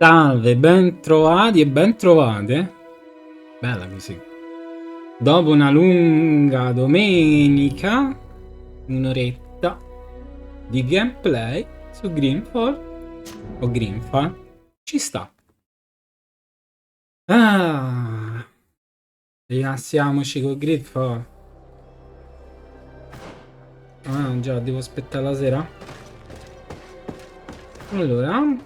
Salve, ben trovati e ben trovate. Bella così. Dopo una lunga domenica, un'oretta di gameplay su GreedFall o GreedFall ci sta. Rilassiamoci con GreedFall. Già, devo aspettare la sera. Allora,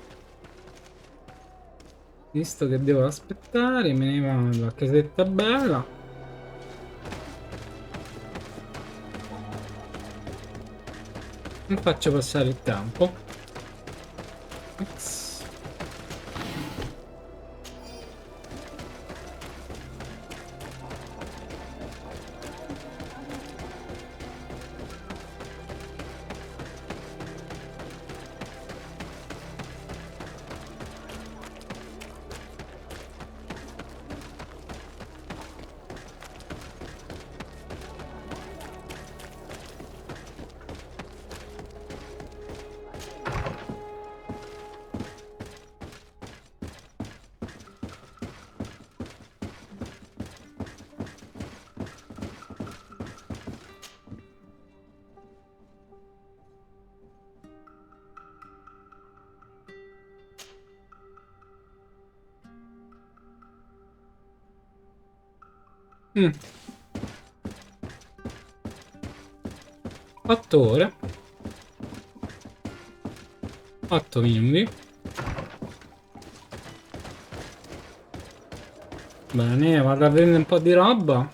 visto che devo aspettare, me ne vado a casetta bella. Non faccio passare il tempo. Ops. Mm. 8 ore, 8 minuti. Bene, vado a prendere un po' di roba.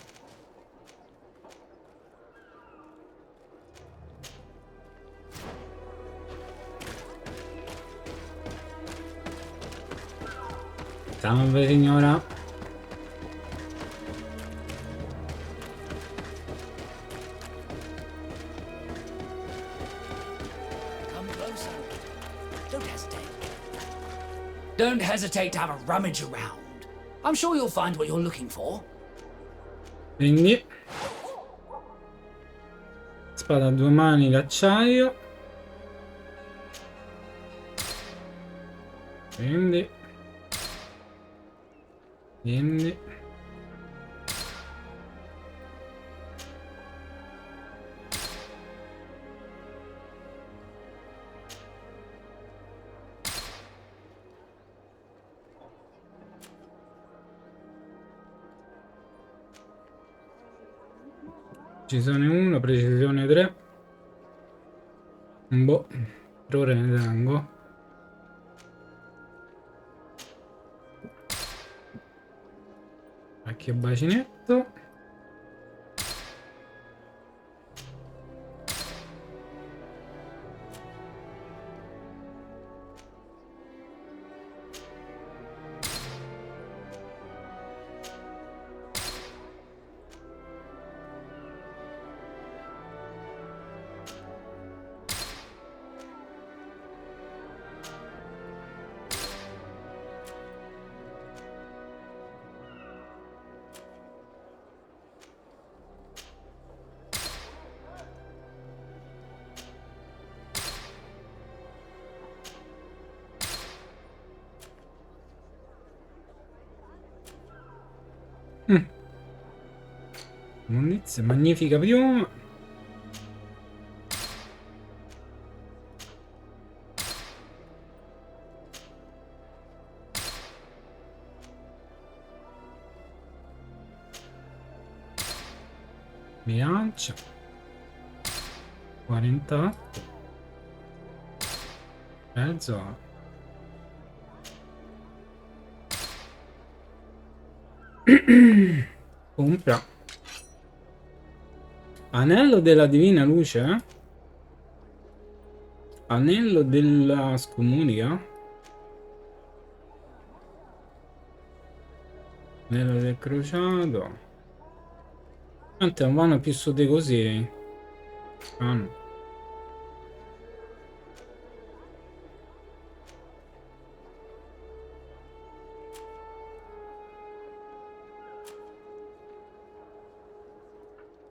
Salve signora. Don't hesitate to have a rummage around. I'm sure you'll find what you're looking for. Quindi spada a due mani d'acciaio. Quindi precisione 1, precisione 3. Boh, per ora ne tengo. Qualche bacinetto. Munizia, magnifica piuma. Bilancia 48. Mezzo. Compra. Anello della divina luce, eh? Anello della scomunica. Anello del crociato. Tanto non vanno più su di così. Vanno.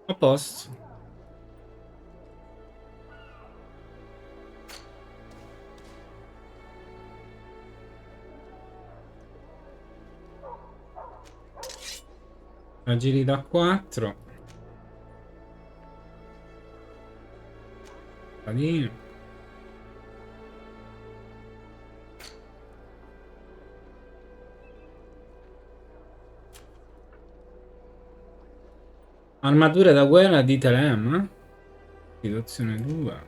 A posto. La giri da 4. Padino. Armature da guerra di Telem. Situazione 2.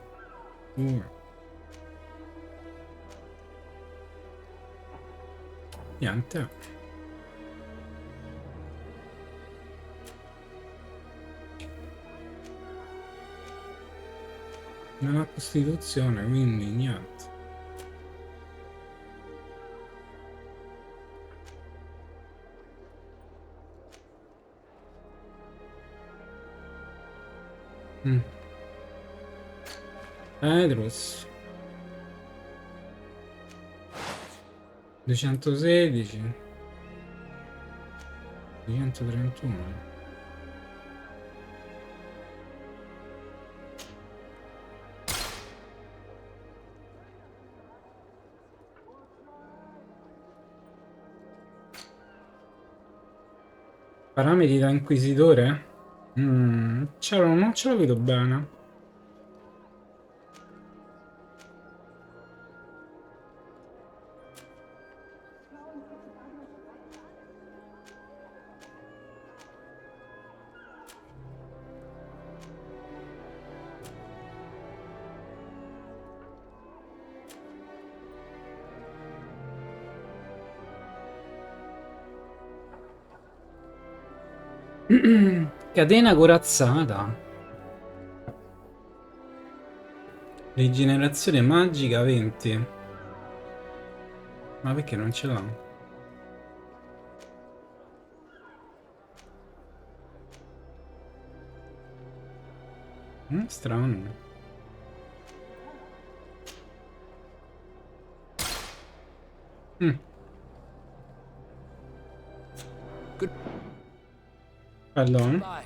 2. Niente. Nella Costituzione, quindi niente. Petrus 216 231. Parametri da inquisitore? Non ce lo vedo bene. Catena corazzata. Rigenerazione magica 20. Ma perché non ce l'ha? Strano. Allora.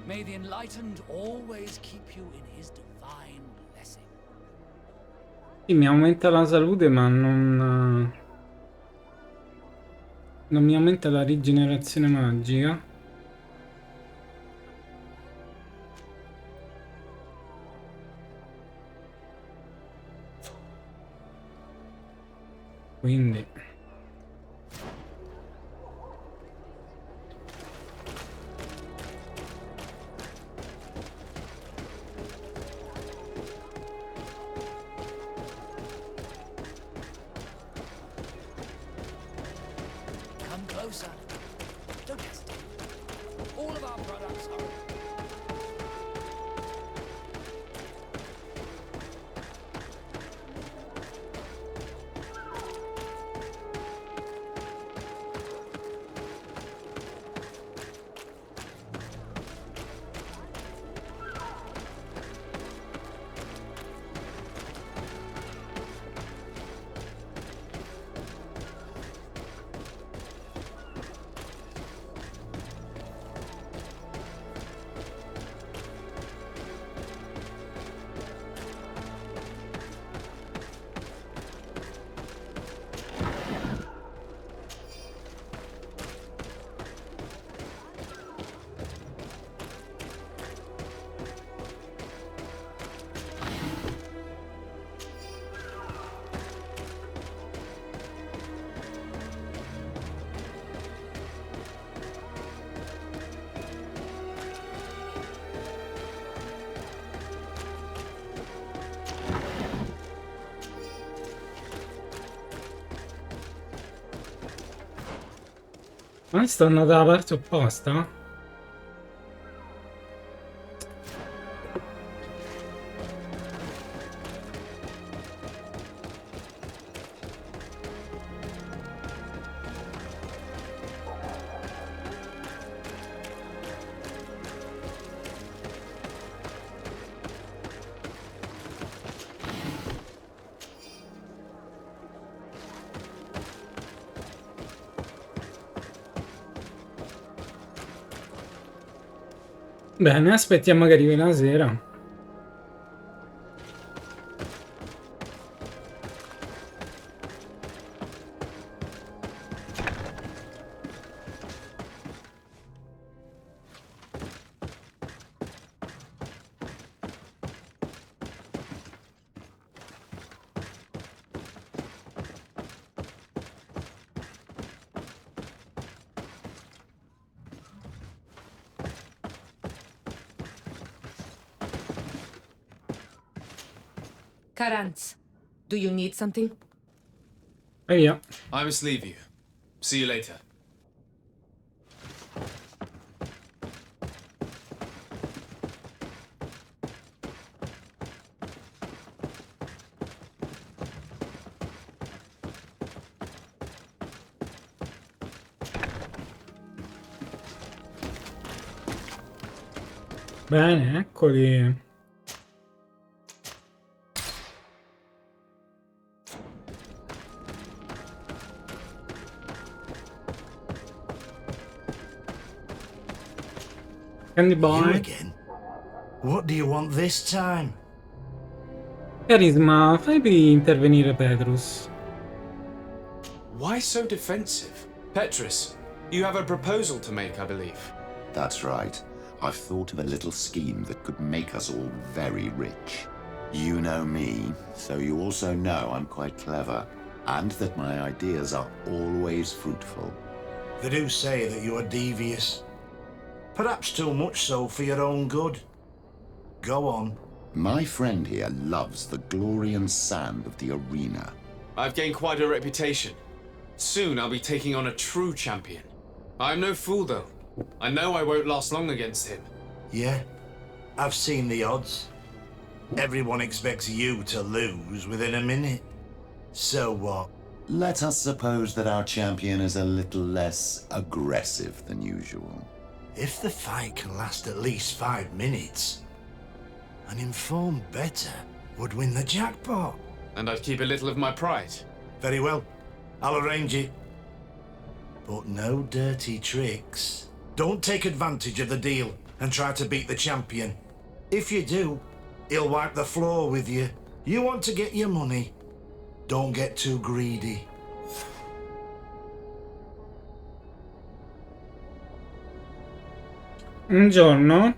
May the enlightened always keep you in his divine blessing. Sì, mi aumenta la salute, ma non mi aumenta la rigenerazione magica. Quindi Come closer. Don't hesitate. All of our products are... ma stanno dalla parte opposta? Bene, aspettiamo che arrivi la sera. Karantz, do you need something? E via. I must leave you. See you later. Bene, eccoli. Candy You boy. again? What do you want this time? Carisma, fai intervenire Petrus. Why so defensive? Petrus, you have a proposal to make, I believe. That's right. I've thought of a little scheme that could make us all very rich. You know me, so you also know I'm quite clever, and that my ideas are always fruitful. They do say that you are devious. Perhaps too much so for your own good. Go on. My friend here loves the glory and sand of the arena. I've gained quite a reputation. Soon I'll be taking on a true champion. I'm no fool, though. I know I won't last long against him. Yeah, I've seen the odds. Everyone expects you to lose within a minute. So what? Let us suppose that our champion is a little less aggressive than usual. If the fight can last at least 5 minutes, an informed bettor would win the jackpot. And I'd keep a little of my pride. Very well, I'll arrange it. But no dirty tricks. Don't take advantage of the deal and try to beat the champion. If you do, he'll wipe the floor with you. You want to get your money. Don't get too greedy. Un giorno.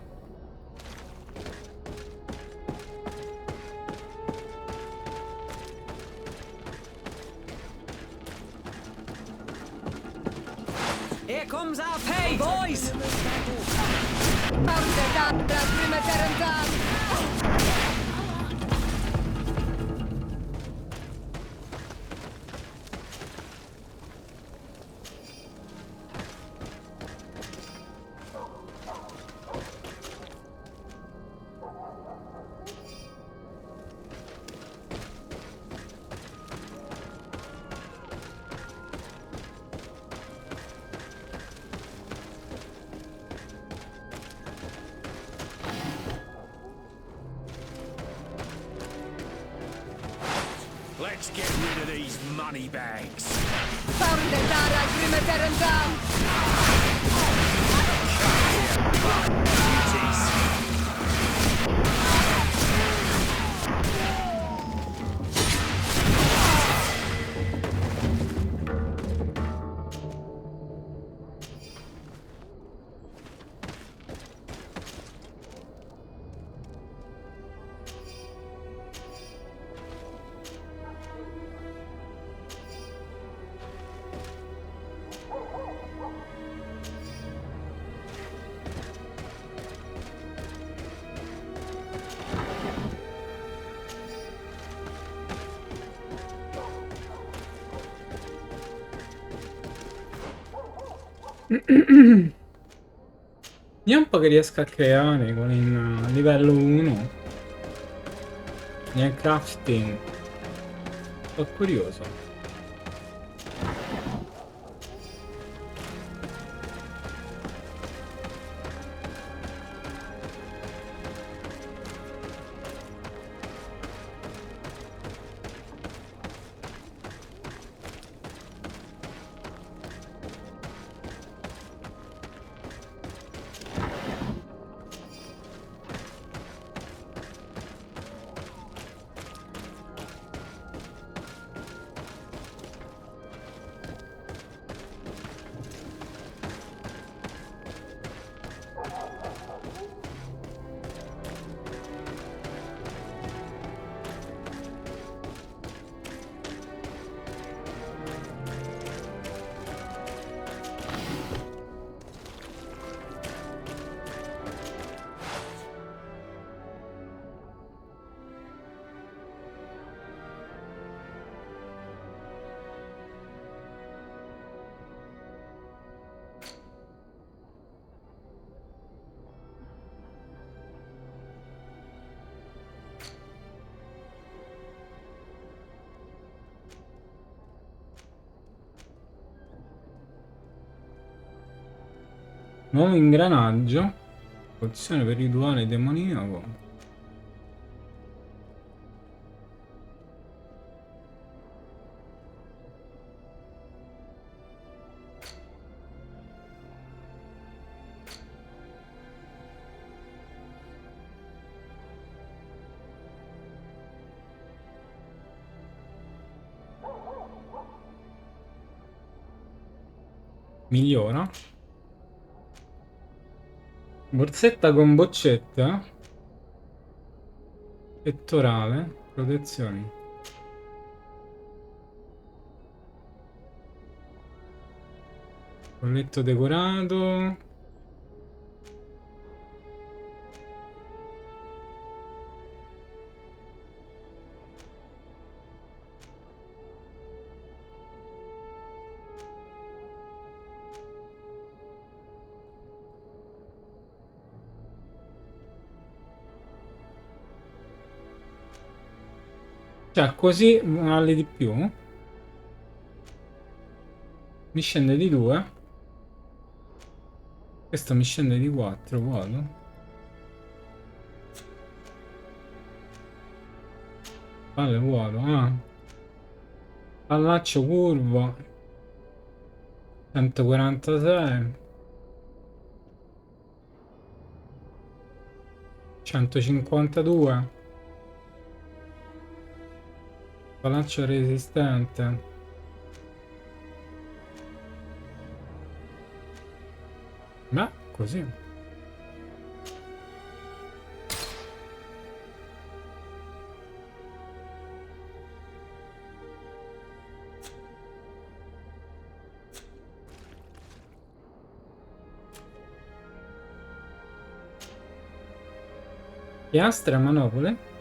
Here comes our pay, boys! Let's get rid of these money bags. Vediamo un po' che riesco a creare con il livello 1 nel crafting. Sono curioso. Nuovo ingranaggio. Pozione per rituale demoniaco. Migliora. Borsetta con boccetta. Pettorale. Protezioni. Colletto decorato. Cioè, così vale di più. Mi scende di 2. Questo mi scende di 4. Vado. Vale, vuoto. Ah. Pallaccio curvo. 146. 152. Palaccio resistente. Beh, così. Piastre a manopole.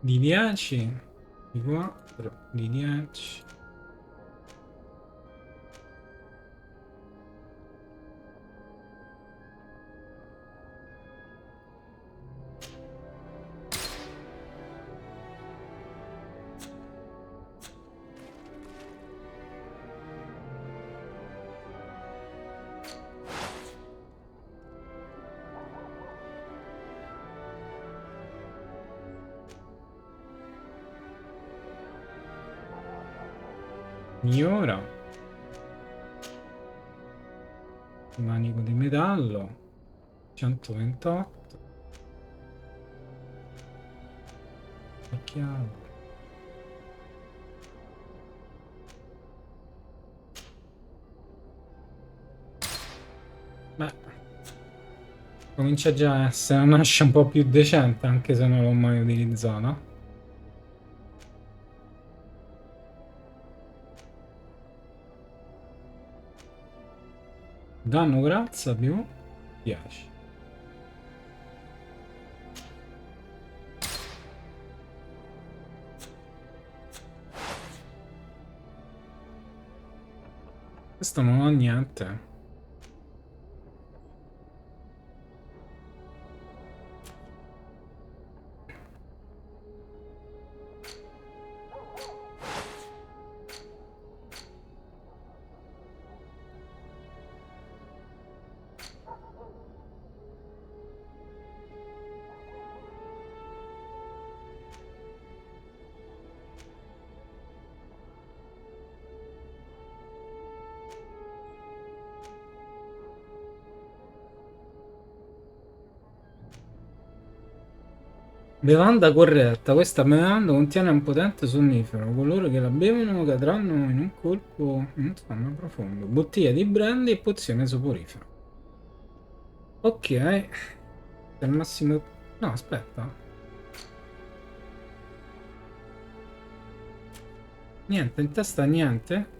Di 10. Di 4. Di 10. Migliora. Manico di metallo. 128. Chiave. Beh, comincia già a essere una ascia un po' più decente, anche se non l'ho mai utilizzata. Danno grazia più 10. Questo non ha niente. Bevanda corretta. Questa bevanda contiene un potente sonnifero. Coloro che la bevono cadranno in un colpo in un sonno profondo. Bottiglia di brandy e pozione soporifera. Ok. Al massimo... No, aspetta. Niente, in testa niente.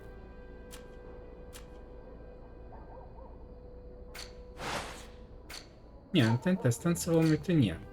Niente, in testa non si può mettere niente.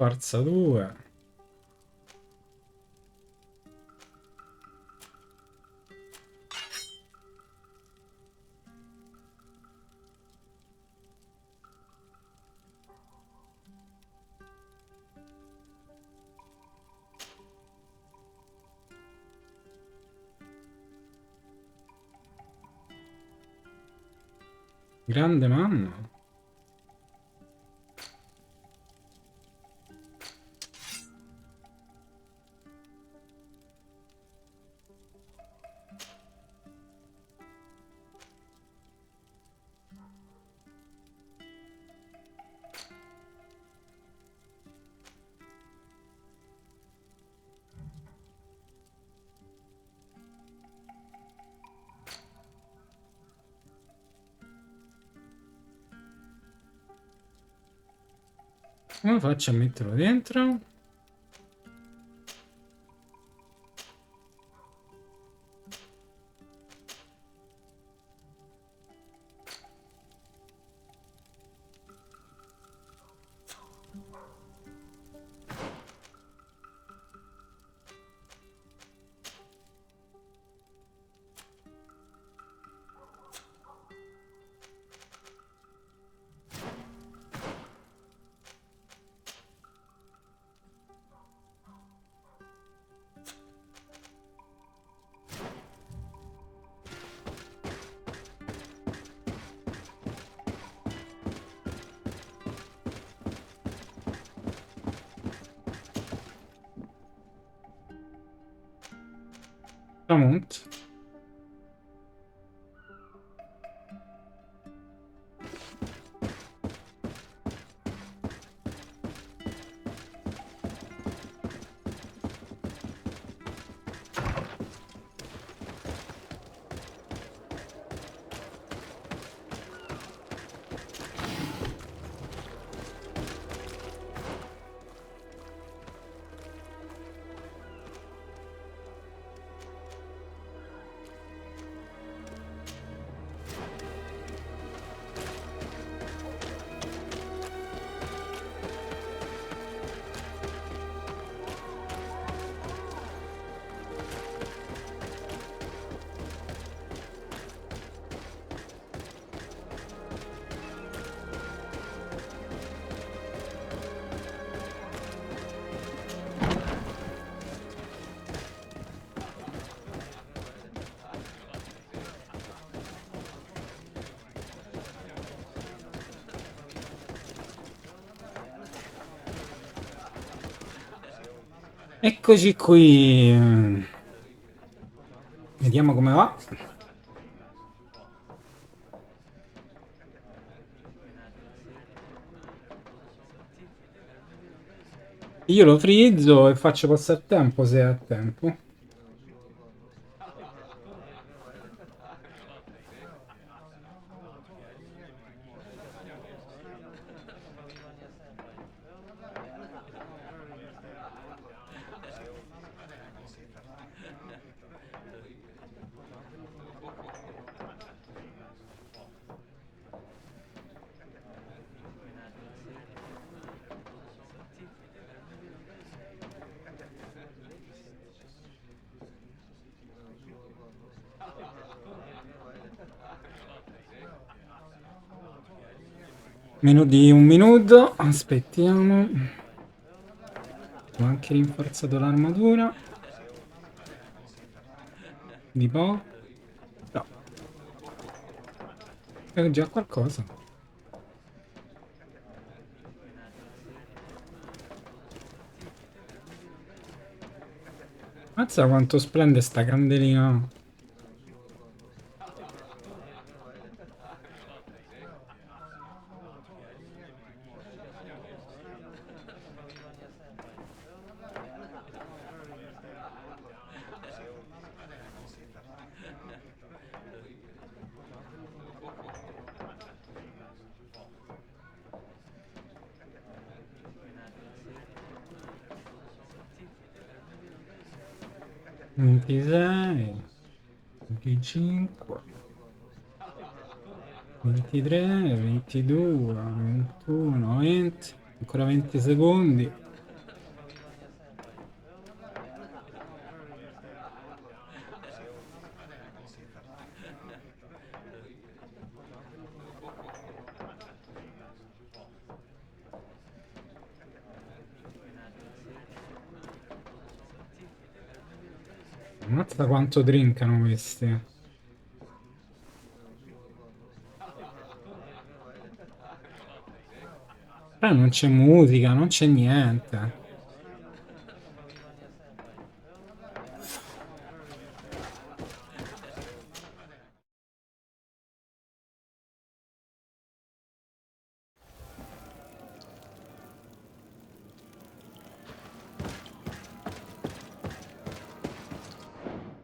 Forza 2. Grande mamma. Come faccio a metterlo dentro? Tramonto. Eccoci qui. Vediamo come va. Io lo frizzo e faccio passare tempo se ha tempo. Meno di un minuto, aspettiamo. Ho anche rinforzato l'armatura. Di poco. No. È già qualcosa. Mazza quanto splende sta candelina. Ventisei, 25, 23, 22, 21, 20, ancora 20 secondi. Ammazza quanto drinkano questi. Però non c'è musica, non c'è niente.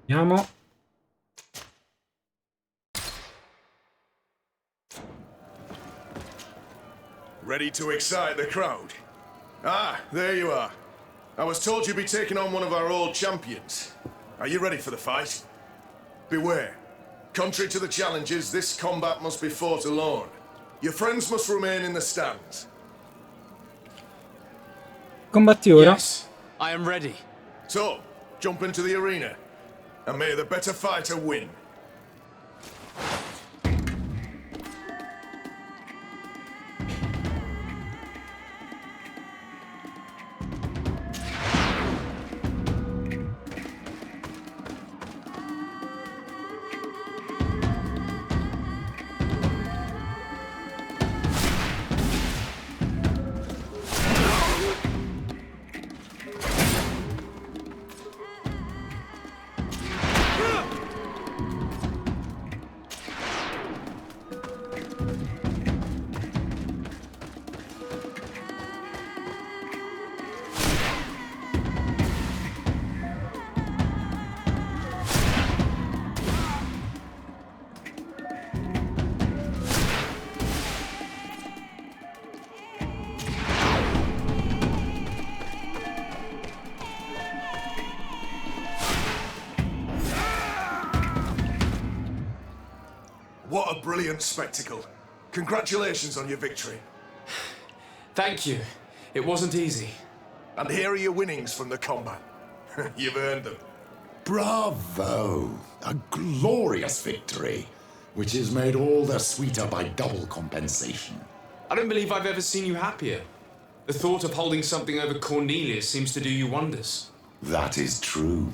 Andiamo. Ready to excite the crowd? Ah, there you are. I was told you'd be taking on one of our old champions. Are you ready for the fight? Beware. Contrary to the challenges, this combat must be fought alone. Your friends must remain in the stands. Combatti ora. Yes, I am ready. So, jump into the arena, and may the better fighter win. What a brilliant spectacle. Congratulations on your victory. Thank you. It wasn't easy. And here are your winnings from the combat. You've earned them. Bravo! A glorious victory, which is made all the sweeter by double compensation. I don't believe I've ever seen you happier. The thought of holding something over Cornelius seems to do you wonders. That is true.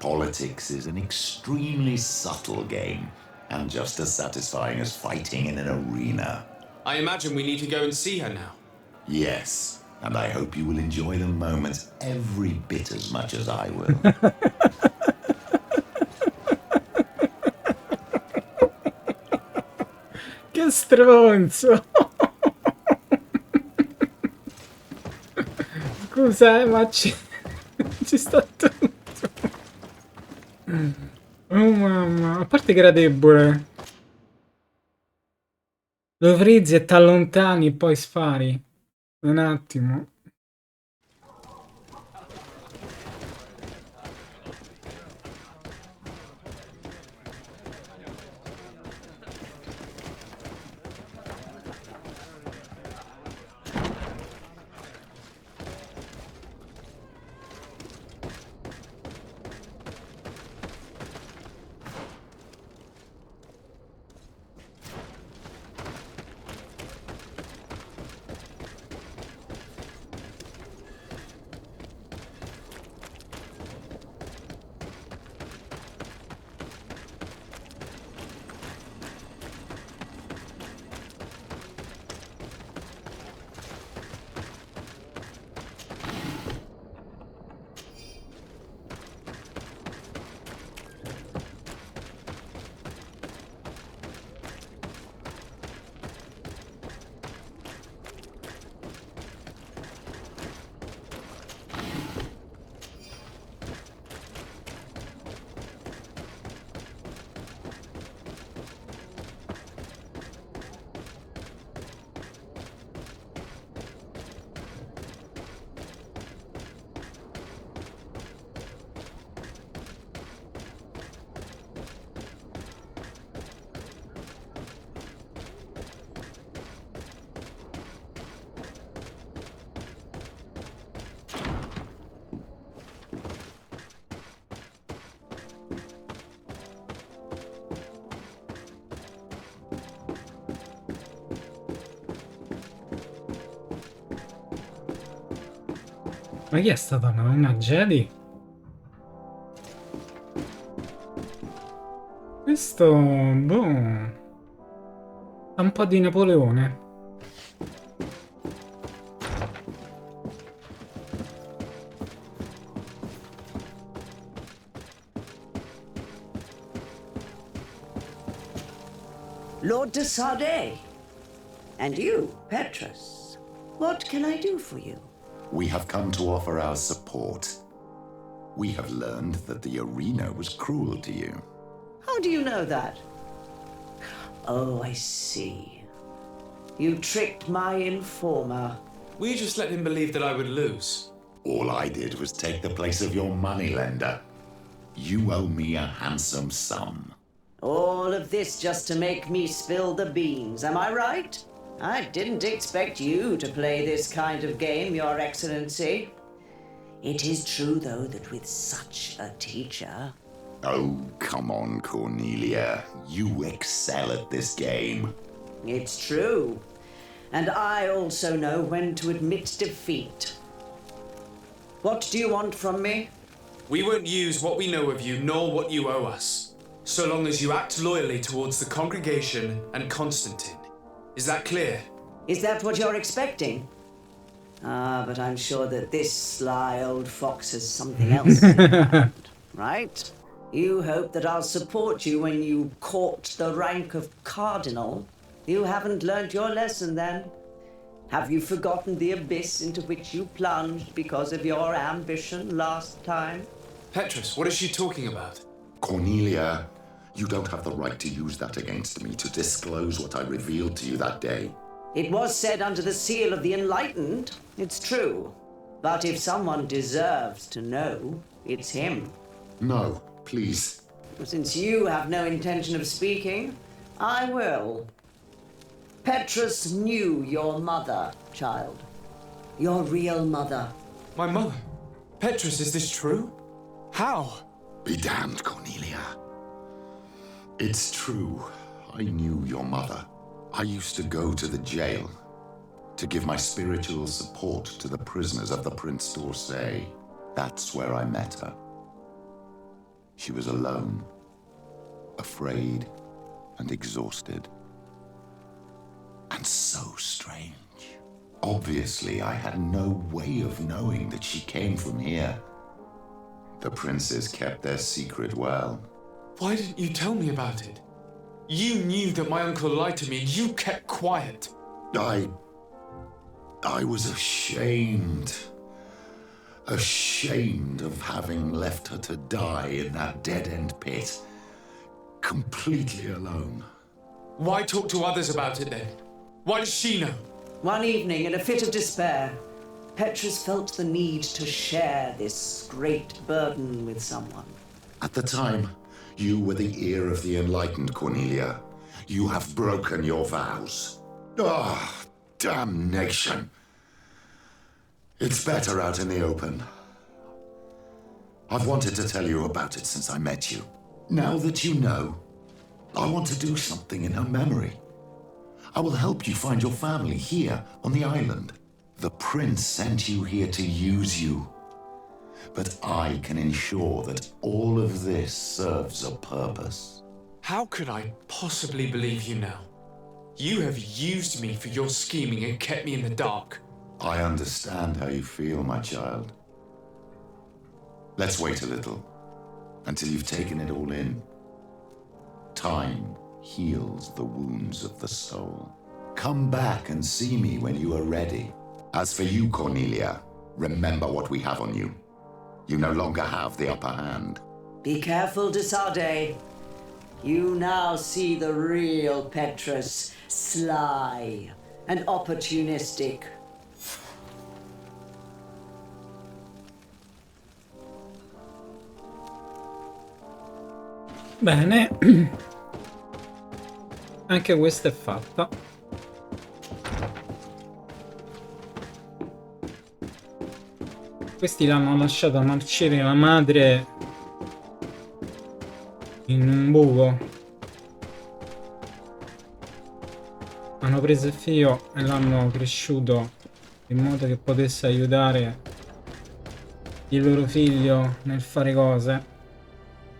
Politics is an extremely subtle game, and just as satisfying as fighting in an arena. I imagine we need to go and see her now. Yes, and I hope you will enjoy the moment every bit as much as I will. Che stronzo! Scusa, ma ci sta tutto. Oh mamma, a parte che era debole. Lo frizzi e t'allontani e poi spari. Un attimo. Ma chi è stata una nonna Jedi? Questo, boh, ha un po' di Napoleone. Lord de Sardet. And you, Petrus. What can I do for you? We have come to offer our support. We have learned that the arena was cruel to you. How do you know that? Oh, I see. You tricked my informer. Will you just let him believe that I would lose? All I did was take the place of your moneylender. You owe me a handsome sum. All of this just to make me spill the beans, am I right? I didn't expect you to play this kind of game, Your Excellency. It is true, though, that with such a teacher... Oh, come on, Cornelia. You excel at this game. It's true. And I also know when to admit defeat. What do you want from me? We won't use what we know of you, nor what you owe us, so long as you act loyally towards the congregation and Constantine. Is that clear? Is that what you're expecting? Ah, but I'm sure that this sly old fox has something else in mind, right? You hope that I'll support you when you court the rank of cardinal. You haven't learnt your lesson, then. Have you forgotten the abyss into which you plunged because of your ambition last time? Petrus, what is she talking about? Cornelia, you don't have the right to use that against me, to disclose what I revealed to you that day. It was said under the seal of the enlightened, it's true. But if someone deserves to know, it's him. No, please. Since you have no intention of speaking, I will. Petrus knew your mother, child. Your real mother. My mother? Petrus, is this true? How? Be damned, Cornelia. It's true. I knew your mother. I used to go to the jail to give my spiritual support to the prisoners of the Prince d'Orsay. That's where I met her. She was alone, afraid, and exhausted. And so strange. Obviously, I had no way of knowing that she came from here. The princes kept their secret well. Why didn't you tell me about it? You knew that my uncle lied to me and you kept quiet. I was ashamed. Ashamed of having left her to die in that dead-end pit. Completely alone. Why talk to others about it then? Why does she know? One evening, in a fit of despair, Petrus felt the need to share this great burden with someone. At the time, you were the ear of the enlightened, Cornelia. You have broken your vows. Ah, damnation. It's better out in the open. I've wanted to tell you about it since I met you. Now that you know, I want to do something in her memory. I will help you find your family here on the island. The prince sent you here to use you. But I can ensure that all of this serves a purpose. How could I possibly believe you now? You have used me for your scheming and kept me in the dark. I understand how you feel, my child. Let's wait a little, until you've taken it all in. Time heals the wounds of the soul. Come back and see me when you are ready. As for you, Cornelia, remember what we have on you. You no longer have the upper hand. Be careful, de Sardet. You now see the real Petrus, sly and opportunistic. Bene. Anche questa è fatta. Questi l'hanno lasciata marcire la madre in un buco. Hanno preso il figlio e l'hanno cresciuto in modo che potesse aiutare il loro figlio nel fare cose.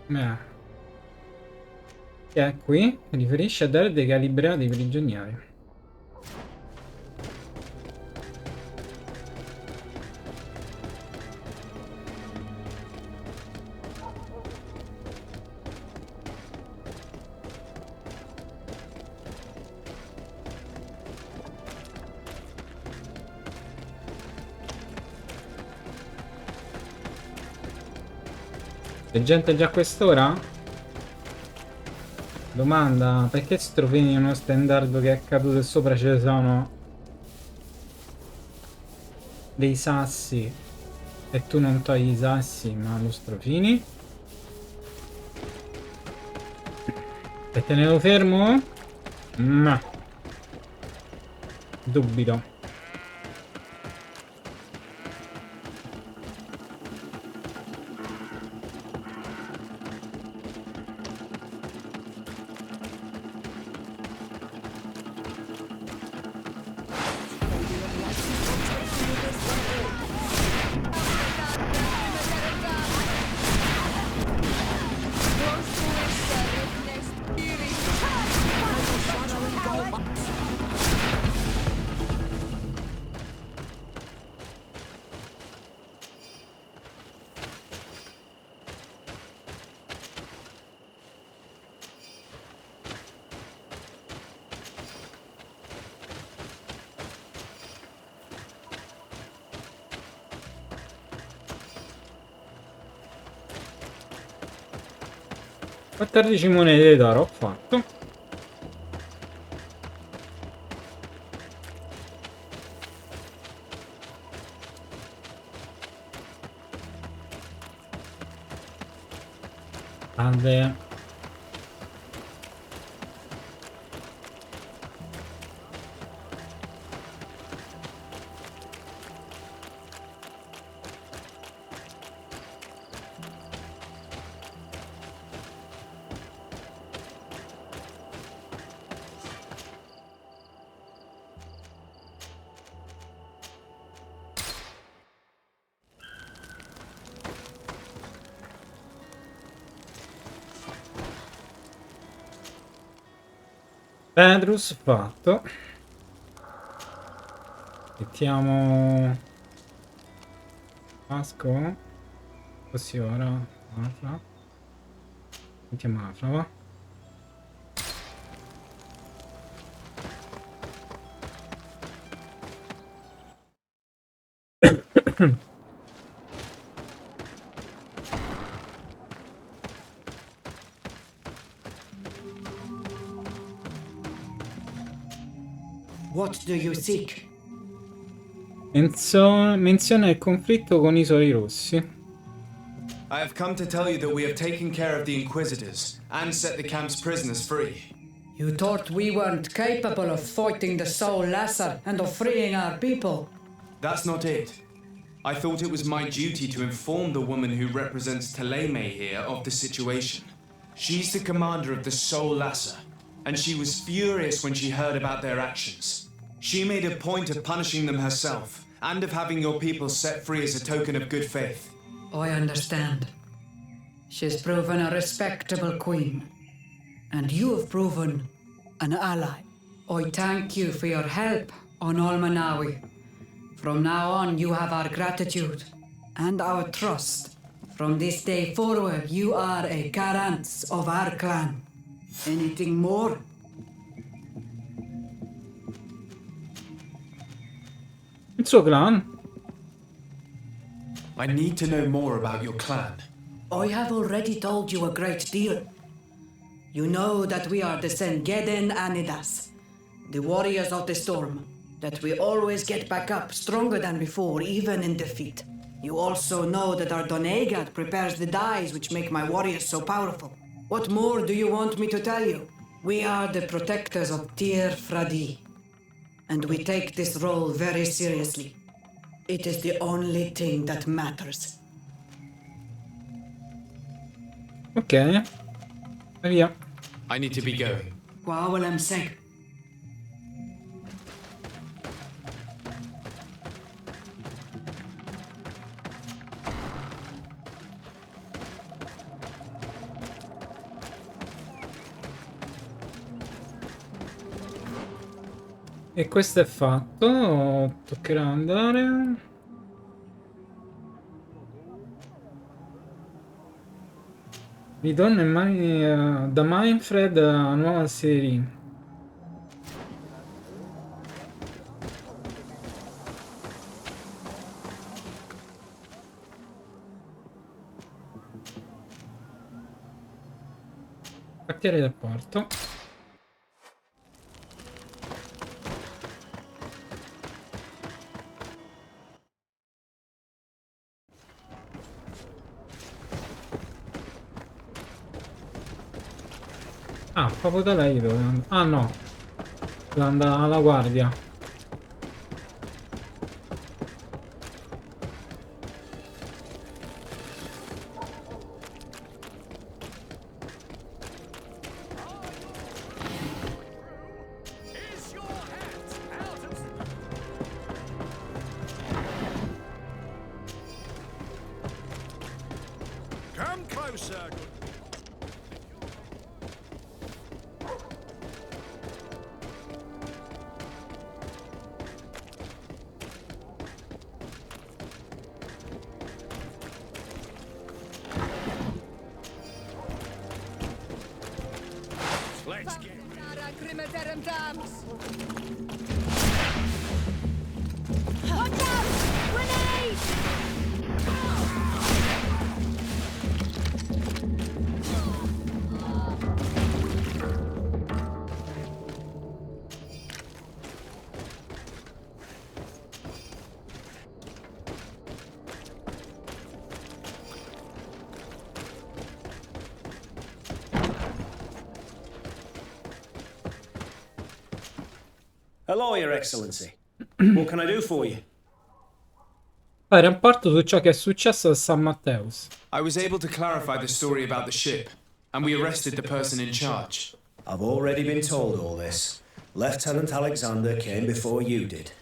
Che è qui? Riferisce a dare dei calibrati prigionieri. C'è gente già a quest'ora? Domanda, perché strofini uno standard che è caduto e sopra ci sono dei sassi e tu non togli i sassi ma lo strofini? E tenevo fermo? Ma dubito. Monete d'oro ho fatto. Salve. Petrus fatto. Mettiamo Pasco. Così ora Afra. Mettiamo Afra, va. What do you seek? Menziona il conflitto con i Soli Rossi. I have come to tell you that we have taken care of the Inquisitors and set the camp's prisoners free. You thought we weren't capable of fighting the Soul Lesser and of freeing our people? That's not it. I thought it was my duty to inform the woman who represents Teleme here of the situation. She's the commander of the Soul Lesser, and she was furious when she heard about their actions. She made a point of punishing them herself, and of having your people set free as a token of good faith. I understand. She's proven a respectable queen. And you have proven an ally. I thank you for your help on Almanawi. From now on, you have our gratitude and our trust. From this day forward, you are a garant of our clan. Anything more? Il suo clan? I need to know more about your clan. I have already told you a great deal. You know that we are the Sengeden Anidas, the warriors of the storm, that we always get back up stronger than before, even in defeat. You also know that our Donegat prepares the dyes which make my warriors so powerful. What more do you want me to tell you? We are the protectors of Tir Fradi, and we take this role very seriously. It is the only thing that matters. Ok. Via. I need to be going. Quawalem Seg. E questo è fatto, toccherà andare. Ritorno da Mindfred a nuova serie. Quartiere del porto. Ah, proprio da lei dove andare? Ah no, deve andare alla guardia. Is your hat out of... Come closer. Let's get... Watch out! Grenade! Hello, Your Excellency. What can I do for you? Fare un rapporto su ciò che è successo a San Matteus. I was able to clarify the story about the ship, and we arrested the person in charge. I've already been told all this. Lieutenant Alexander came before you did.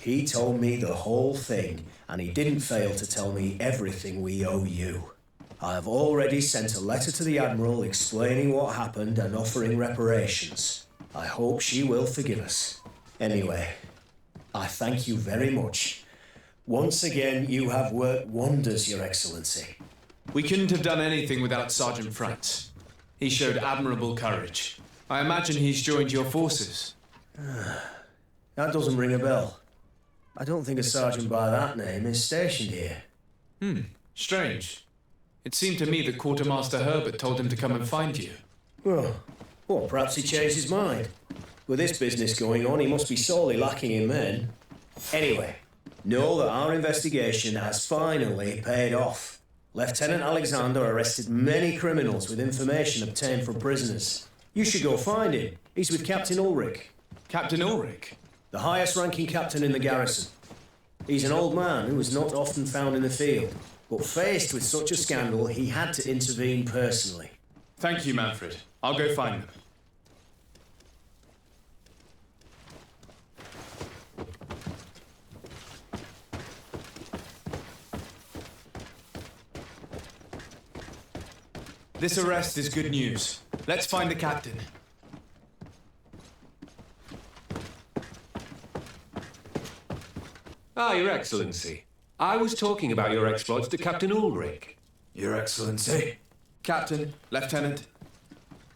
He told me the whole thing, and he didn't fail to tell me everything we owe you. I have already sent a letter to the Admiral explaining what happened and offering reparations. I hope she will forgive us. Anyway, I thank you very much. Once again, you have worked wonders, Your Excellency. We couldn't have done anything without Sergeant Franz. He showed admirable courage. I imagine he's joined your forces. That doesn't ring a bell. I don't think a sergeant by that name is stationed here. Strange. It seemed to me that Quartermaster Herbert told him to come and find you. Well, perhaps he changed his mind. With this business going on, he must be sorely lacking in men. Anyway, know that our investigation has finally paid off. Lieutenant Alexander arrested many criminals with information obtained from prisoners. You should go find him. He's with Captain Ulrich. Captain Ulrich? The highest ranking captain in the garrison. He's an old man who was not often found in the field, but faced with such a scandal, he had to intervene personally. Thank you, Manfred. I'll go find them. This arrest is good news. Let's find the captain. Ah, Your Excellency. I was talking about your exploits to Captain Ulrich. Your Excellency. Captain, Lieutenant.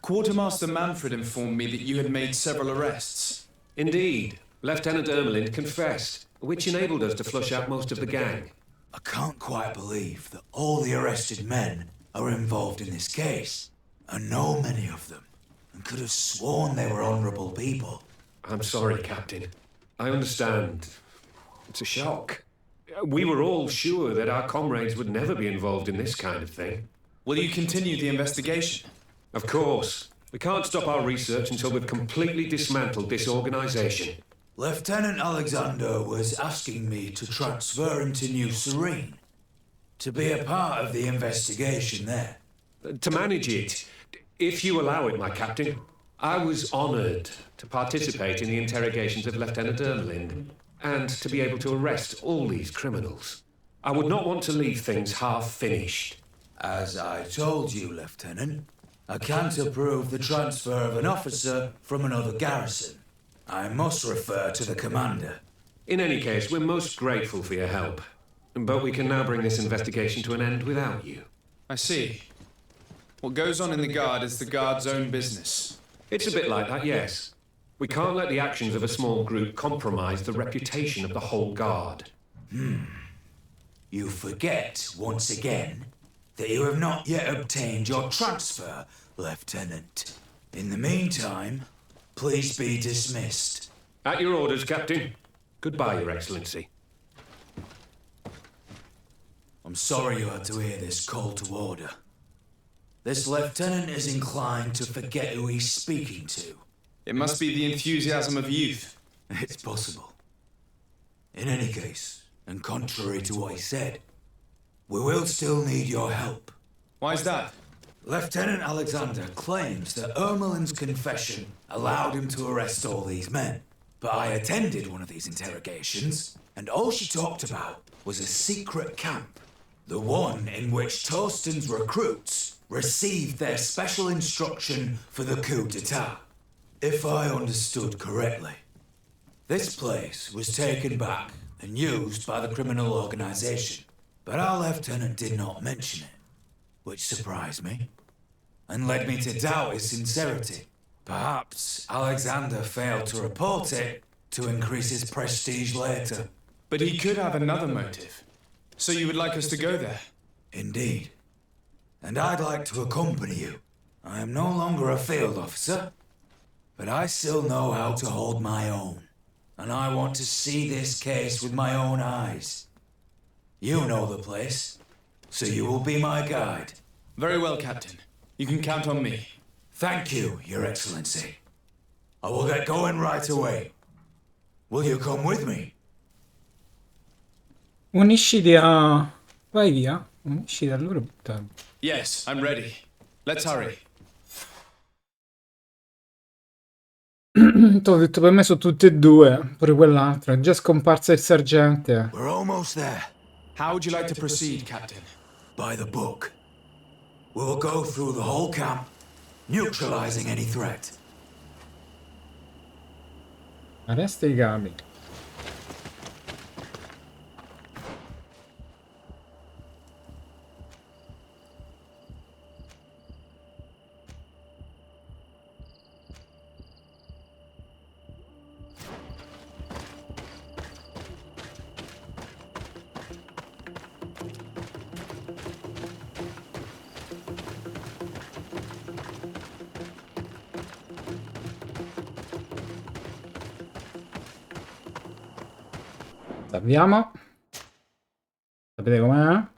Quartermaster Manfred informed me that you had made several arrests. Indeed. Lieutenant Ermelind confessed, which enabled us to flush out most of the gang. I can't quite believe that all the arrested men are involved in this case. I know many of them, and could have sworn they were honourable people. I'm sorry, Captain. I understand. It's a shock. We were all sure that our comrades would never be involved in this kind of thing. Will you continue the investigation? Of course. We can't stop our research until we've completely dismantled this organisation. Lieutenant Alexander was asking me to transfer him to New Serene, to be a part of the investigation there. To manage it, if you allow it, my captain. I was honoured to participate in the interrogations of Lieutenant Ermelind, and to be able to arrest all these criminals. I would not want to leave things half-finished. As I told you, Lieutenant, I can't approve the transfer of an officer from another garrison. I must refer to the commander. In any case, we're most grateful for your help. But we can now bring this investigation to an end without you. I see. What goes on in the Guard is the Guard's own business. It's a bit like that, yes. We can't let the actions of a small group compromise the reputation of the whole Guard. You forget, once again, that you have not yet obtained your transfer, Lieutenant. In the meantime, please be dismissed. At your orders, Captain. Goodbye, Your Excellency. I'm sorry you had to hear this call to order. This lieutenant is inclined to forget who he's speaking to. It must be the enthusiasm of youth. It's possible. In any case, and contrary to what he said, we will still need your help. Why's that? Lieutenant Alexander claims that Ermelin's confession allowed him to arrest all these men. But I attended one of these interrogations, and all she talked about was a secret camp. The one in which Torsten's recruits received their special instruction for the coup d'etat. If I understood correctly, this place was taken back and used by the criminal organization. But our lieutenant did not mention it, which surprised me and led me to doubt his sincerity. Perhaps Alexander failed to report it to increase his prestige later. But he could have another motive. So you would like us to go there? Indeed. And I'd like to accompany you. I am no longer a field officer, but I still know how to hold my own. And I want to see this case with my own eyes. You know the place, so you will be my guide. Very well, Captain. You can count on me. Thank you, Your Excellency. I will get going right away. Will you come with me? Unisciti a... Vai via. Unisciti a loro e buttarli. Yes, I'm ready. Let's hurry. T'ho detto per me sono tutti e due. Pure quell'altro. È già scomparsa il sergente. We're almost there. How would you like to proceed, Captain? By the book. We will go through the whole camp, neutralizing any threat. Arresta i capi. Salviamo. Sapete com'è?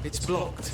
It's blocked.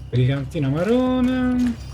Brigantina marrone.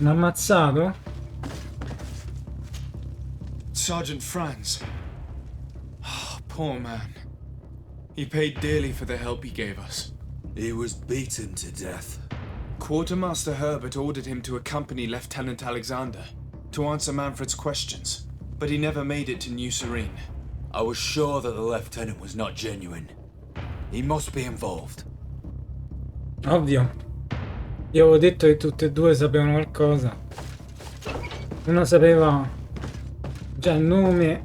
Un ammazzato? Sergeant Franz. Oh, poor man. He paid dearly for the help he gave us. He was beaten to death. Quartermaster Herbert ordered him to accompany Lieutenant Alexander to answer Manfred's questions, but he never made it to New Serene. I was sure that the lieutenant was not genuine. He must be involved. Ovvio. Io avevo detto che tutte e due sapevano qualcosa. Uno sapeva già il nome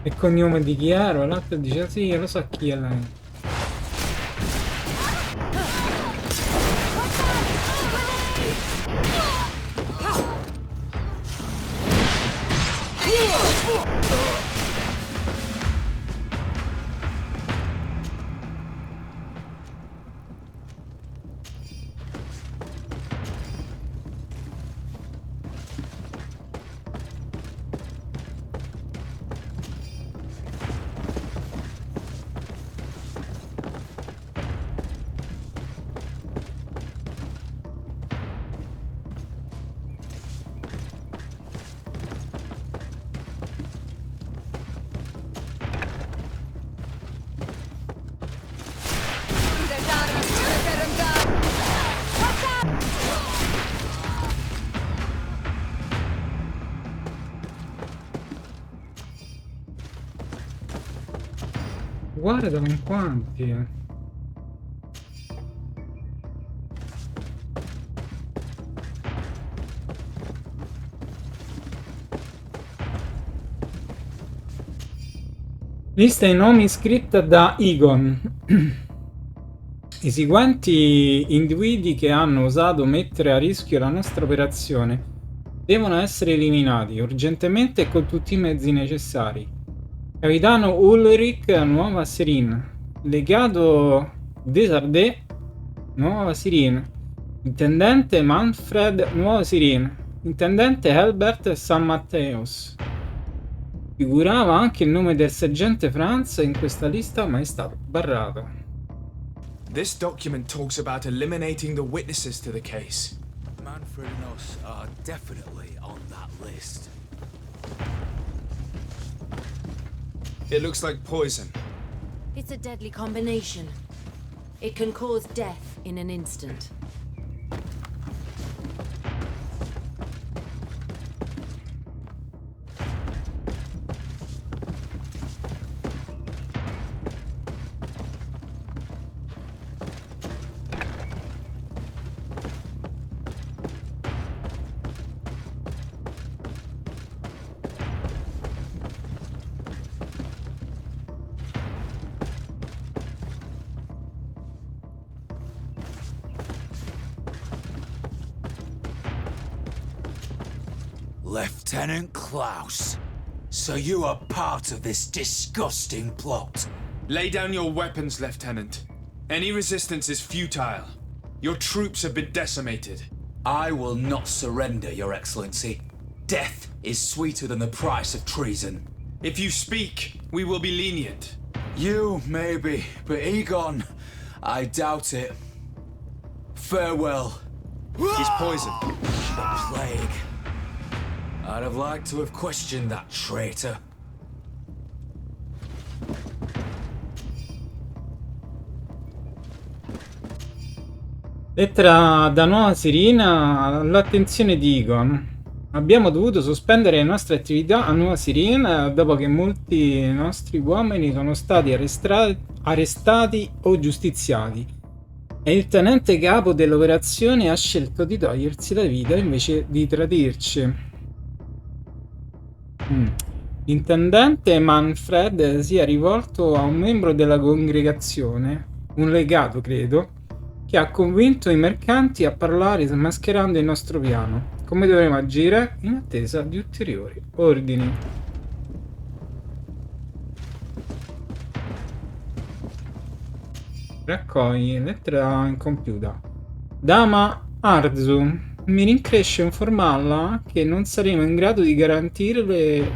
e cognome di chi ero, l'altro dice sì, lo so chi è lei. Guarda con quanti. Lista i nomi scritta da Egon. I seguenti individui che hanno osato mettere a rischio la nostra operazione devono essere eliminati urgentemente e con tutti i mezzi necessari. Capitano Ulrich, Nuova Serine. Legato Desardais, Nuova Serine. Intendente Manfred, Nuova Serine. Intendente Helbert San Matteos. Figurava anche il nome del sergente Franz in questa lista, ma è stato barrato. This document talks about eliminating the witnesses to the case. Manfred and us are definitely on that list. It looks like poison. It's a deadly combination. It can cause death in an instant. Lieutenant Klaus, so you are part of this disgusting plot. Lay down your weapons, Lieutenant. Any resistance is futile. Your troops have been decimated. I will not surrender, Your Excellency. Death is sweeter than the price of treason. If you speak, we will be lenient. You, maybe, but Egon, I doubt it. Farewell. He's poisoned. The plague. I'd have liked to have questioned that traitor. Lettera da Nuova Sirina all'attenzione di Egon. Abbiamo dovuto sospendere le nostre attività a Nuova Sirina dopo che molti nostri uomini sono stati arrestati o giustiziati. E il tenente capo dell'operazione ha scelto di togliersi la vita invece di tradirci. L'intendente Manfred si è rivolto a un membro della congregazione, un legato credo, che ha convinto i mercanti a parlare smascherando il nostro piano. Come dovremo agire? In attesa di ulteriori ordini. Raccogli lettera incompiuta. Dama Arzu, mi rincresce informarla che non saremo in grado di garantire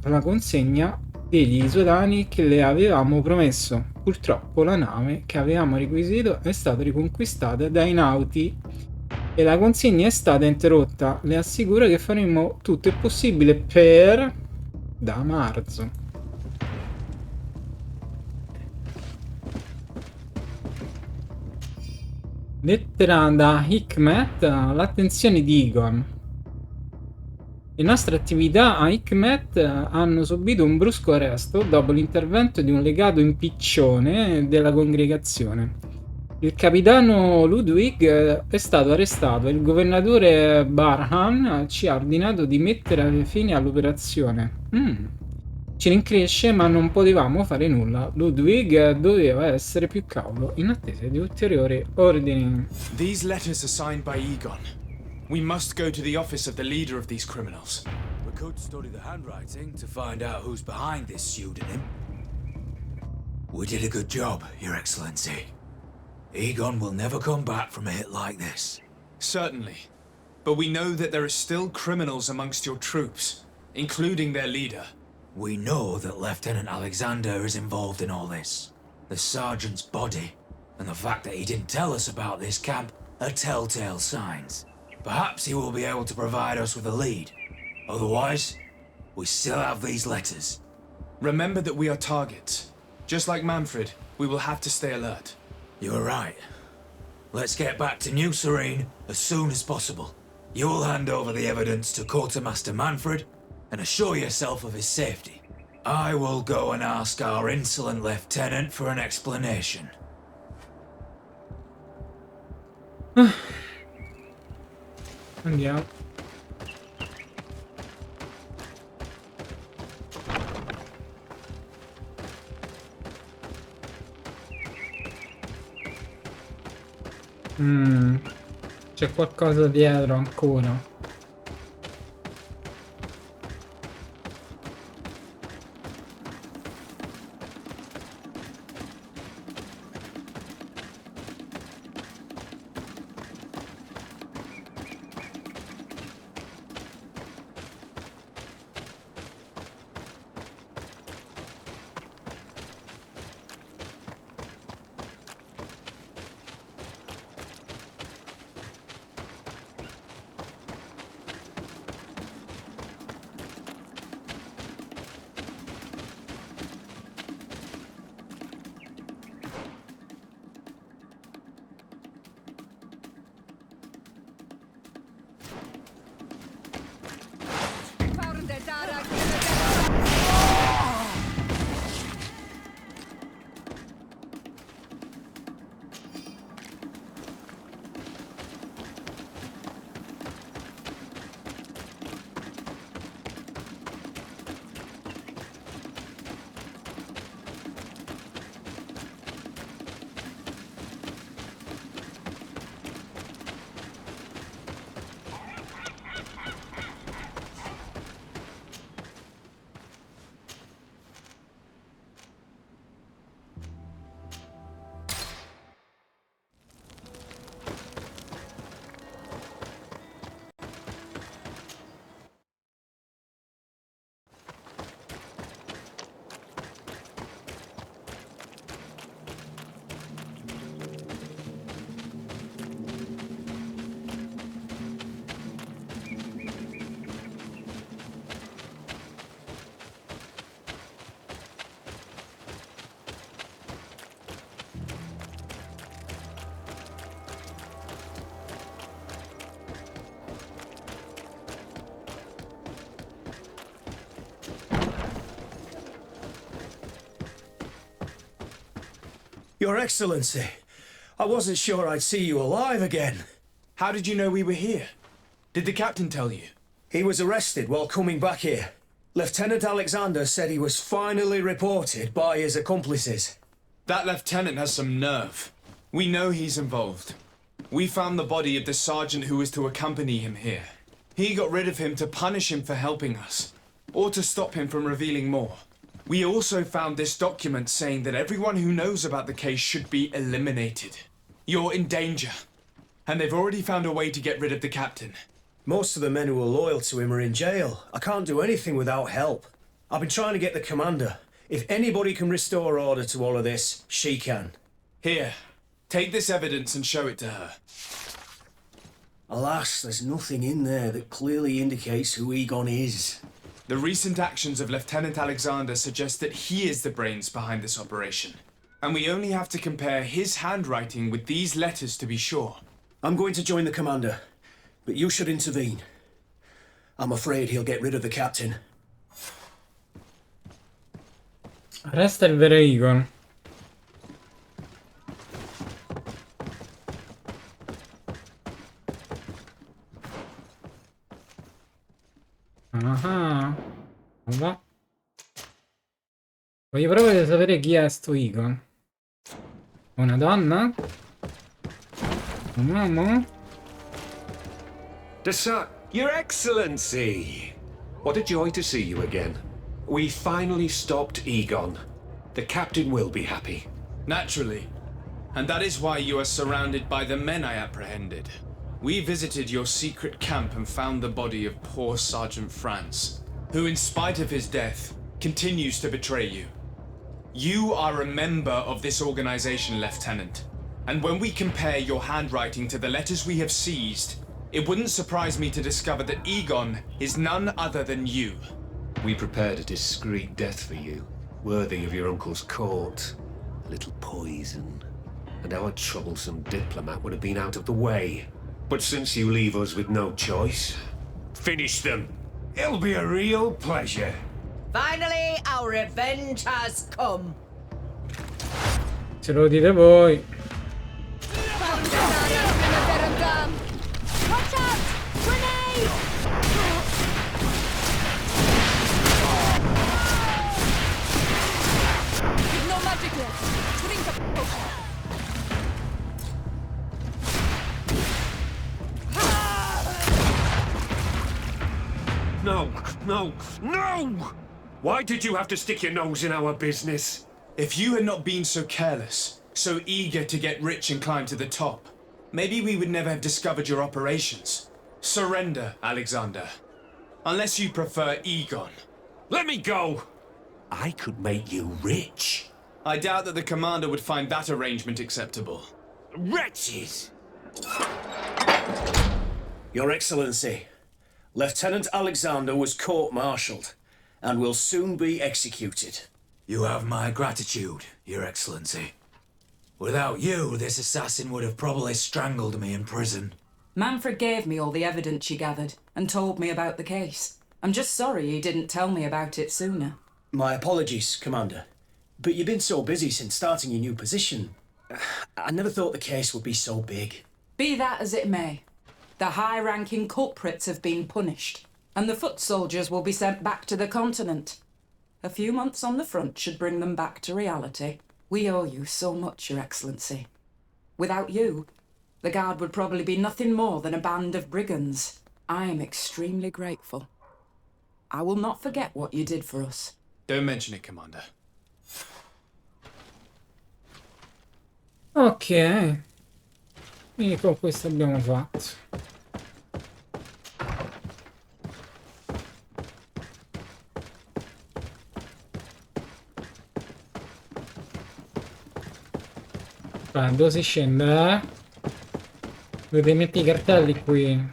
la consegna degli isolani che le avevamo promesso. Purtroppo la nave che avevamo requisito è stata riconquistata dai nauti e la consegna è stata interrotta. Le assicuro che faremo tutto il possibile per... da marzo. Lettera da Hikmet all'attenzione di Egon. Le nostre attività a Hikmet hanno subito un brusco arresto dopo l'intervento di un legato impiccione della congregazione. Il capitano Ludwig è stato arrestato e il governatore Barhan ci ha ordinato di mettere fine all'operazione. Ci rincresce, ma non potevamo fare nulla. Ludwig doveva essere più cauto in attesa di ulteriori ordini. These letters are signed by Egon. We must go to the office of the leader of these criminals. We could study the handwriting to find out who's behind this pseudonym. We did a good job, Your Excellency. Egon will never come back from a hit like this. Certainly. But we know that there are still criminals amongst your troops, including their leader. We know that Lieutenant Alexander is involved in all this. The sergeant's body, and the fact that he didn't tell us about this camp, are telltale signs. Perhaps he will be able to provide us with a lead. Otherwise, we still have these letters. Remember that we are targets. Just like Manfred, we will have to stay alert. You're right. Let's get back to New Serene as soon as possible. You'll hand over the evidence to Quartermaster Manfred and assure yourself of his safety. I will go and ask our insolent lieutenant for an explanation. Andiamo. C'è qualcosa dietro ancora. Your Excellency, I wasn't sure I'd see you alive again. How did you know we were here? Did the captain tell you? He was arrested while coming back here. Lieutenant Alexander said he was finally reported by his accomplices. That lieutenant has some nerve. We know he's involved. We found the body of the sergeant who was to accompany him here. He got rid of him to punish him for helping us, or to stop him from revealing more. We also found this document saying that everyone who knows about the case should be eliminated. You're in danger, and they've already found a way to get rid of the captain. Most of the men who are loyal to him are in jail. I can't do anything without help. I've been trying to get the commander. If anybody can restore order to all of this, she can. Here, take this evidence and show it to her. Alas, there's nothing in there that clearly indicates who Egon is. The recent actions of Lieutenant Alexander suggest that he is the brains behind this operation. And we only have to compare his handwriting with these letters to be sure. I'm going to join the commander, but you should intervene. I'm afraid he'll get rid of the captain. Resta il vero Egon. Ah, va. Voglio proprio sapere chi è sto Egon. Una donna? Un uomo? Your Excellency! What a joy to see you again. We finally stopped Egon. The captain will be happy. Naturally. And that is why you are surrounded by the men I apprehended. We visited your secret camp and found the body of poor Sergeant Franz, who in spite of his death, continues to betray you. You are a member of this organization, Lieutenant. And when we compare your handwriting to the letters we have seized, it wouldn't surprise me to discover that Egon is none other than you. We prepared a discreet death for you, worthy of your uncle's court. A little poison, and our troublesome diplomat would have been out of the way. But since you leave us with no choice, finish them. It'll be a real pleasure. Finally, our revenge has come. Se lo dite voi. Watch out! Grenade! No magic left. Drink a potion. No, no, no! Why did you have to stick your nose in our business? If you had not been so careless, so eager to get rich and climb to the top, maybe we would never have discovered your operations. Surrender, Alexander. Unless you prefer Egon. Let me go! I could make you rich. I doubt that the commander would find that arrangement acceptable. Wretches! Your Excellency, Lieutenant Alexander was court-martialed and will soon be executed. You have my gratitude, Your Excellency. Without you, this assassin would have probably strangled me in prison. Manfred gave me all the evidence you gathered and told me about the case. I'm just sorry he didn't tell me about it sooner. My apologies, Commander. But you've been so busy since starting your new position. I never thought the case would be so big. Be that as it may, the high-ranking culprits have been punished, and the foot soldiers will be sent back to the continent. A few months on the front should bring them back to reality. We owe you so much, Your Excellency. Without you, the Guard would probably be nothing more than a band of brigands. I am extremely grateful. I will not forget what you did for us. Don't mention it, Commander. Ok. Quindi con questo abbiamo fatto. Dove si scende, dovete mettere i cartelli qui.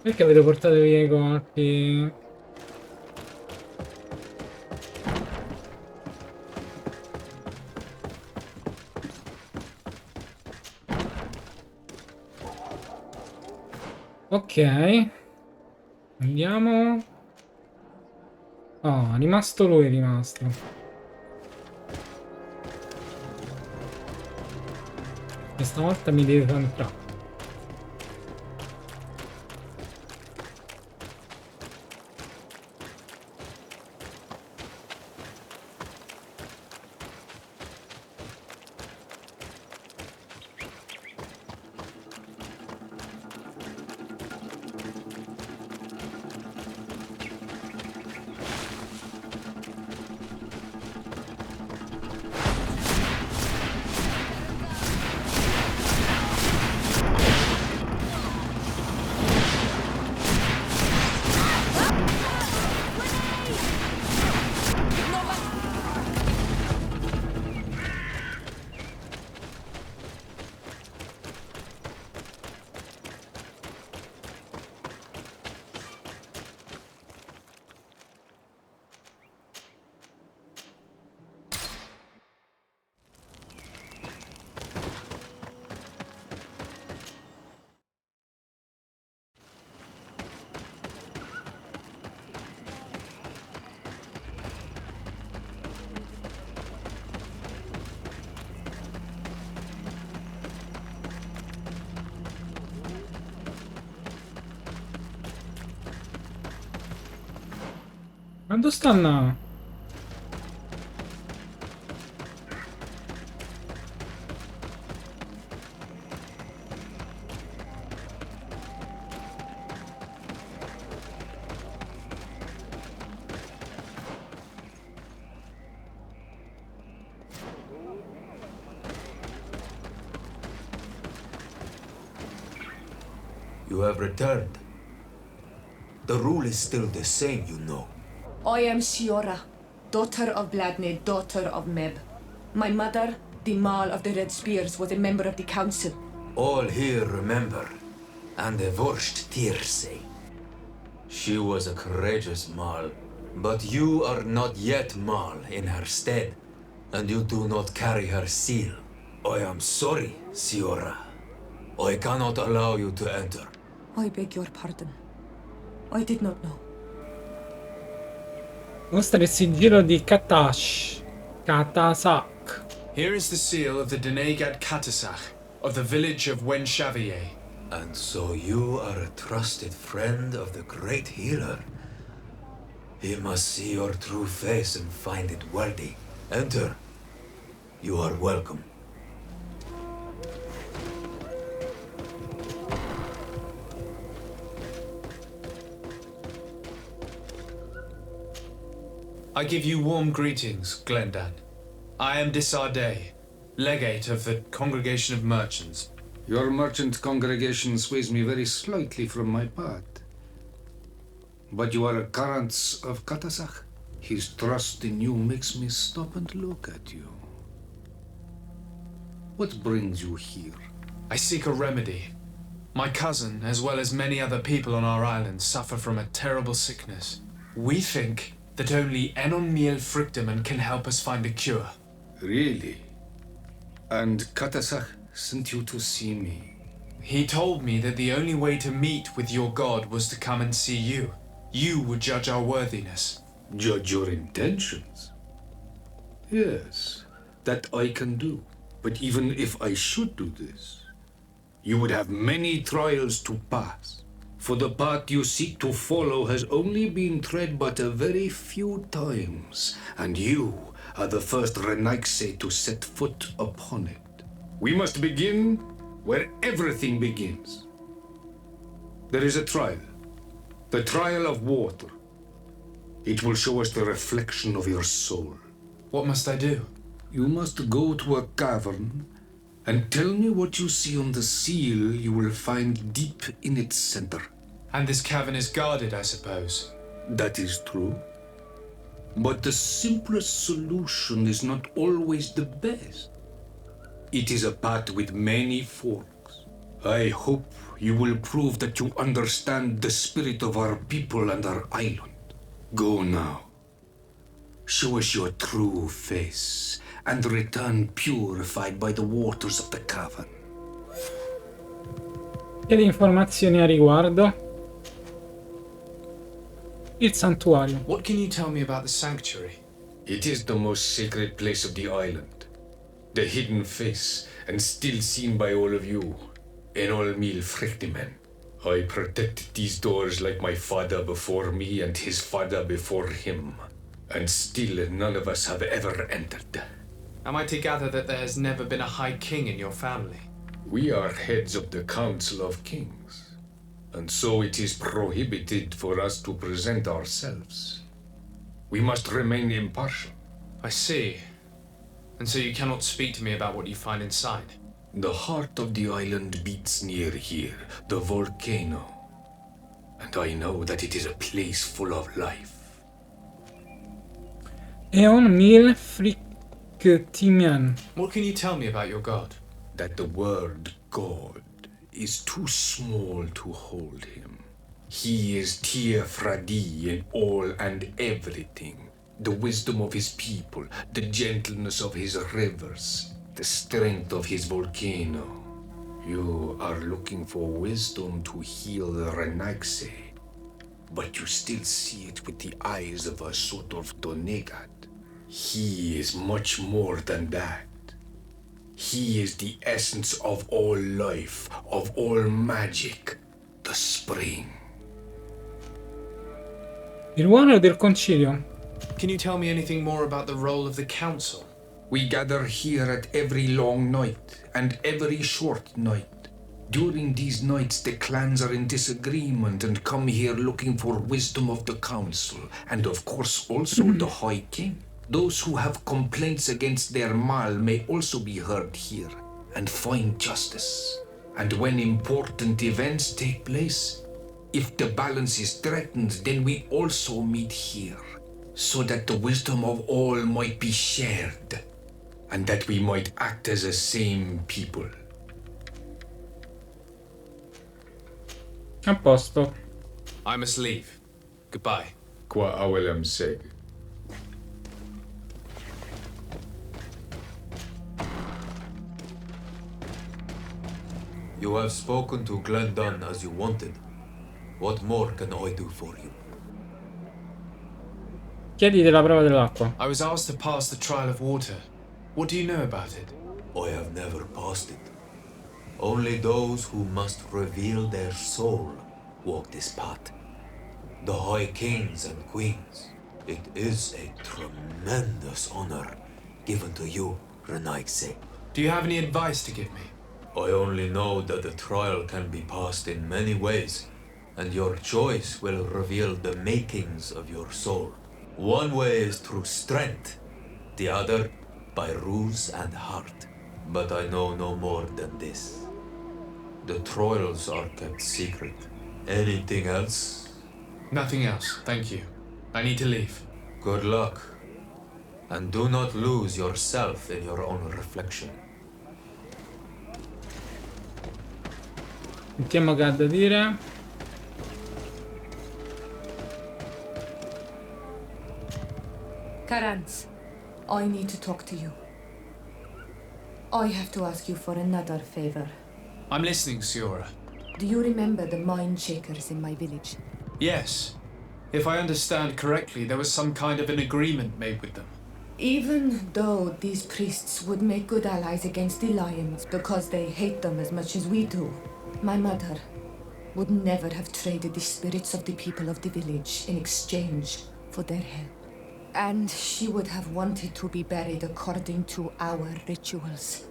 Perché avete portato via i colpi? Ok. Andiamo. Oh, è rimasto lui, è rimasto. Questa volta mi deve far entrare. Quando stanno? You have returned. The rule is still the same, you know. I am Siora, daughter of Bladne, daughter of Meb. My mother, the Mall of the Red Spears, was a member of the council. All here remember, and the worst tears say. She was a courageous Mall, but you are not yet Mall in her stead, and you do not carry her seal. I am sorry, Siora. I cannot allow you to enter. I beg your pardon. I did not know. Mostra il sigillo di Katasak. Here is the seal of the Denegat Katasach, of the village of Wenshavier. And so you are a trusted friend of the great healer. He must see your true face and find it worthy. Enter. You are welcome. I give you warm greetings, Glendan. I am Disarday, legate of the Congregation of Merchants. Your merchant congregation sways me very slightly from my path. But you are a Karants of Katasach. His trust in you makes me stop and look at you. What brings you here? I seek a remedy. My cousin, as well as many other people on our island, suffer from a terrible sickness. We think that only Enon Miel Frictamen can help us find a cure. Really? And Katasach sent you to see me? He told me that the only way to meet with your god was to come and see you. You would judge our worthiness. Judge your intentions? Yes, that I can do. But even if I should do this, you would have many trials to pass. For the path you seek to follow has only been tread but a very few times, and you are the first Renaigse to set foot upon it. We must begin where everything begins. There is a trial, the trial of water. It will show us the reflection of your soul. What must I do? You must go to a cavern and tell me what you see on the seal you will find deep in its center. And this cavern is guarded, I suppose. That is true. But the simplest solution is not always the best. It is a path with many forks. I hope you will prove that you understand the spirit of our people and our island. Go now. Show us your true face and return purified by the waters of the cavern. Chiedi informazioni a riguardo. Il santuario. What can you tell me about the sanctuary? It is the most sacred place of the island. The hidden face, and still seen by all of you. En all mil frictimen. I protected these doors like my father before me and his father before him. And still none of us have ever entered. Am I to gather that there has never been a High King in your family? We are heads of the Council of Kings. And so it is prohibited for us to present ourselves. We must remain impartial. I see. And so you cannot speak to me about what you find inside? The heart of the island beats near here, the volcano. And I know that it is a place full of life. Eon mil frictimen. What can you tell me about your god? That the word God is too small to hold him. He is Tir Fradi in all and everything. The wisdom of his people, the gentleness of his rivers, the strength of his volcano. You are looking for wisdom to heal the Renaigse, but you still see it with the eyes of a sort of Donegat. He is much more than that. He is the essence of all life, of all magic, the spring. Il ruolo del concilio. Can you tell me anything more about the role of the council? We gather here at every long night and every short night. During these nights, the clans are in disagreement and come here looking for wisdom of the council, and of course also the High King. Those who have complaints against their mal may also be heard here and find justice. And when important events take place, if the balance is threatened, then we also meet here, so that the wisdom of all might be shared, and that we might act as a same people. A posto. I must leave. Goodbye. Qua awelem seg. You have spoken to Glendon as you wanted. What more can I do for you? Chiedi della prova dell'acqua. I was asked to pass the trial of water. What do you know about it? I have never passed it. Only those who must reveal their soul walk this path. The High Kings and Queens. It is a tremendous honor given to you, Renaigse. Do you have any advice to give me? I only know that the trial can be passed in many ways, and your choice will reveal the makings of your soul. One way is through strength, the other by ruse and heart. But I know no more than this. The trials are kept secret. Anything else? Nothing else, thank you. I need to leave. Good luck. And do not lose yourself in your own reflection. Sentiamo che ha da dire. Karans, I need to talk to you. I have to ask you for another favor. I'm listening, Siora. Do you remember the mind shakers in my village? Yes. If I understand correctly, there was some kind of an agreement made with them. Even though these priests would make good allies against the lions because they hate them as much as we do, my mother would never have traded the spirits of the people of the village in exchange for their help. And she would have wanted to be buried according to our rituals.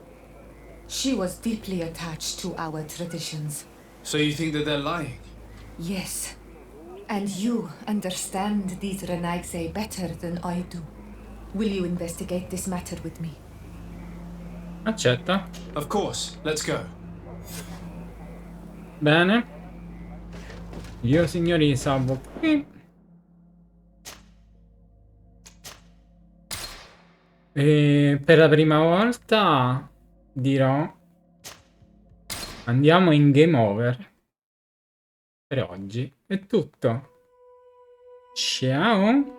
She was deeply attached to our traditions. So you think that they're lying? Yes. And you understand these Renaigse better than I do. Will you investigate this matter with me? Accetta. Of course. Let's go. Bene. Io signori salvo qui. E per la prima volta dirò andiamo in game over. Per oggi è tutto. Ciao.